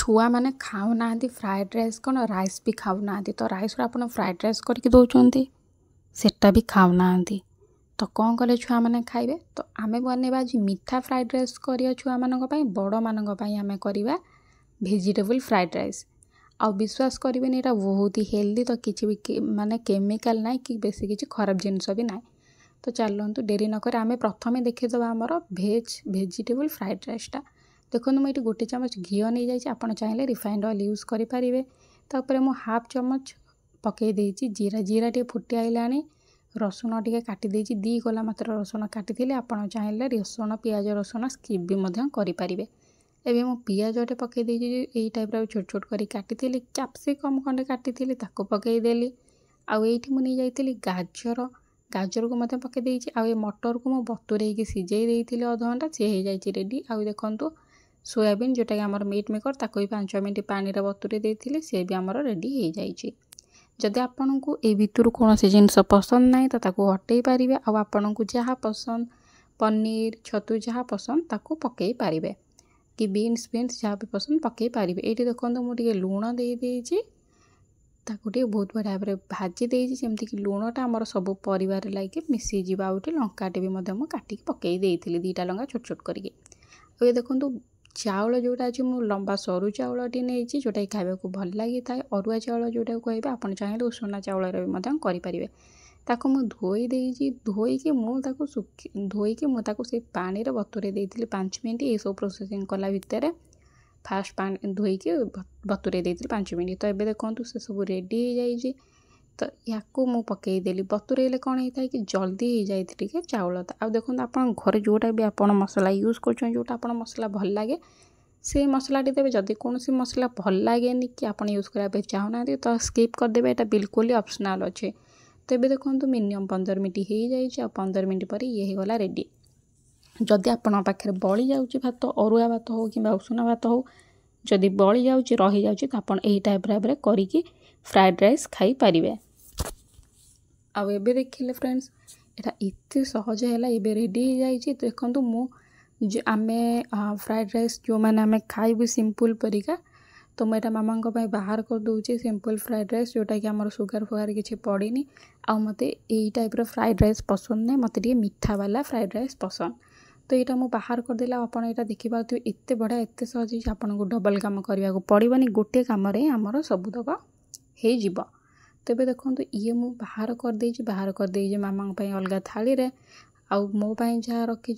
छुआ मैंने खाऊना fried rice कौन राइस भी खाऊना तो राइस आप फ्राइड राइस करके दौरान सेटा भी खाऊना तो कौन कले छुआ मैंने खाइबे तो आमे बनवा आज मीठा फ्राइड राइस करिया छुआ मानक बड़ मानक आमे करवा वेजिटेबल फ्राइड राइस आ विश्वास करेंगे यहाँ बहुत ही हेल्दी तो किसी भी माने केमिकल ना कि बेसी किसी खराब जिनस भी ना तो चलतु डेरी नक आम प्रथम देखीदे आमर वेजिटेबल फ्राइड राइसटा देखो मुझे गोटे चामच घी नहीं जाइए आप चाहिए रिफाइंड ऑयल यूज करेंगे तापर मु हाफ चामच पकई जीरा जीरा टे फुटी आईला रसुण टे काटी दी गला मात्र रसुण काटी आप चाहिए रसुण पियाज रसुण स्किप भी करेंगे एवं मु पियाजटे पकई यही टाइप छोट छोट कर काटी कैप्सिकम खंडे काटी पकईदेली आई मुझे जाइली गाजर गाजर को मत पकई आ मटर को मुझे बतुरे सीझे देती अध घंटा सी हो जाए रेडी आ देखु सोयाबीन जोटा कि आमर मीट मेकर ताको भी 5 मिनट पानी बतुरे देती सी भी आमर रेडी हो जाए जदि आपन को ए भितर कौन से जिनस पसंद ना तो ताको हटई पारे आपन को जहाँ पसंद पनीर छतु जहाँ पसंद ताको पकई पारे कि बीन्स बीन्स जहाँ भी पसंद पकई पारे ये देखो मुझे लुण दे ताकू बहुत बढ़िया भाव भाजी देती जमती कि लुणटा आमर सब परिवार लगे मिसीज आउटे लंकाटे भी काटिक पकई देती 2टा लंका छोट छोट करके ये देखो चाउल जोटा अच्छे मुझे लंबा सरू चाउलटी नहीं जोटा कि खावा भल लगी था अरुआ चाउल जोटा कहे आप चाहिए उषुना चाउल करेंगे ताको मुझे धोईकी मुझे पानी बतुरे देती 5 मिनट ये सब प्रोसेसिंग कला भितर फास्ट पानी धोईकी बतुरे देती 5 मिनट तो ये देखो से सब रेडी हो जाए तो या पकईदेली बतुरेले कौन होता है कि जल्दी हो जाए चाउल आ देखो आप घर जोटा भी आप मसला यूज कर जोटा आप मसला भल लगे से मसलाटी देवे जदि कौन मसला भल लगे कि आप यूज करने चाहूना तो स्किप करदे यहाँ बिल्कुल ही ऑप्शनल अच्छे तो ये देखो मिनिमम 15 मिनट हो जाए 15 मिनट पर ये गला रेडी जदि आपण पाखे बड़ी जाऊँच भात अरुआ भात हो कि उषुना भात हो जदि बड़ी जाऊँच रही जाऊँच तो आप टाइप भाव करी फ्राइड राइस खाई पारिबे आउ एबे देखिले फ्रेंड्स यहाँ एत सहज है ये रेडी हो जाए देखो मु आमे फ्राइड राइस जो मैंने आमे खाइबू सिंपल परिका तो मुझे मामा बाहर कर दूचे सिंपल फ्राइड राइस जोटा कि आमर सुगर फुगार किसी पड़ेनी आ मते यही टाइप फ्राइड राइस पसंद नहीं मत मीठा वाला फ्राइड राइस पसंद तो यहाँ मुझे बाहर करदेला आपड़ यहाँ देखिपे एत बढ़िया एत सहज आपन को डबल काम करने को पड़ोनी गोटे कम आमर सबुतक हो तो ये देखो ये मु बाहर करदे मामा अलग थाली रे आउ मो जहाँ रखी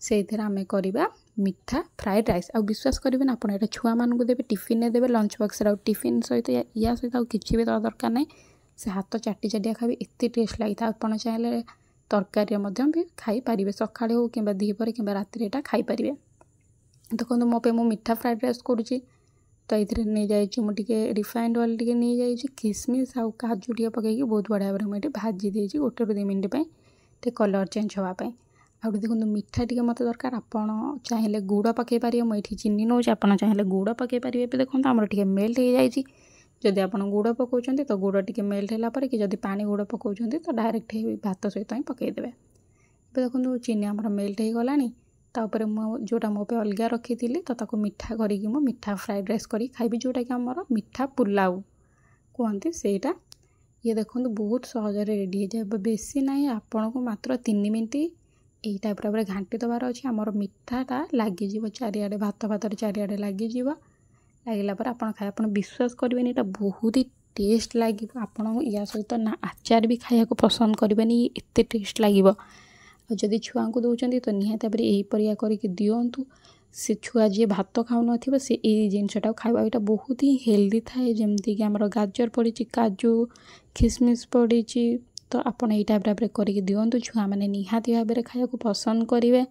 से आमे करवा मीठा फ्राइड राइस आ विश्वास करेंगे आप छुआ मानू देवे टिफिन देवे लंच बक्स टिफिन सहित या सहित किसी भी दरकार ना से हाथ चाटी चाटिया खाई एत टेस्ट लगी था आप चाहिए तरकारी भी खाई पारे सका हो कि दीपर कि राति खाई पारे देखो मो पे मु मीठा फ्राइड राइस करुँची तो ये नहीं जाइए मुझे रिफाइंड ऑयल टे नहीं जाइए किसमिश आउ काजू टे पकईकि बहुत बढ़िया भाव मुझे भाजी देती 1 ରୁ 2 मिनट कलर चेंज होगापाई आ देखो मीठा टे मत दरकार आप चाहिए गुड़ पकई पारे मुझे चीनी नौ आप चाहिए गुड़ पकई पारे देखो आमर टे मेल्ट हो जाए जदि आप गुड़ पकाउछन्ति तो गुड़ टे मेल्ट होला कि जदि पानी गुड़ पकाउछन्ति तो डायरेक्ट भात सहित ही पकईदेवे देखो चीनी आमर मेल्ट हो गलानी तापर जोटा मो पे अलग रखी थी तो मीठा करी मीठा फ्राइड राइस करी खाइबी जोटा कि आमर मीठा पुलाव कहते सेटा ये देखो बहुत सहज रेडी हो जाए बेसी ना आपण को मात्र 3 मिनट यही टाइप भाव घाटी देवार अच्छे आमर मीठाटा लगिज चारिआडे भात भात चारिआडे लगिज लगे पर आप खाए आप विश्वास करेंगे यहाँ बहुत ही टेस्ट लगे आपन या सहित ना आचार भी खाया पसंद करेंगे एत टेस्ट लगे जदि छुआ को दौरान तो निहाती भाव यही परिया करके दिंतु से छुआ जी भात खाऊ न से ये जिनटा खावा यहाँ बहुत ही हेल्दी थाए जमती कि आमर गाजर पड़ी काजू किसमिश पड़ी तो आप यही टाइप भाव करके दिंतु छुआ मैंने निहाती भाव खाया पसंद करेंगे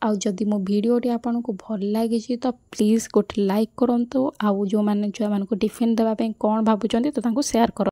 आउ जदि मो वीडियोटी आपन को भल लगी तो प्लीज़ गोटे लाइक करूँ आउ जो मैंने छुआ मान टिफिन देवाई कौन भावुं तो शेयर कर।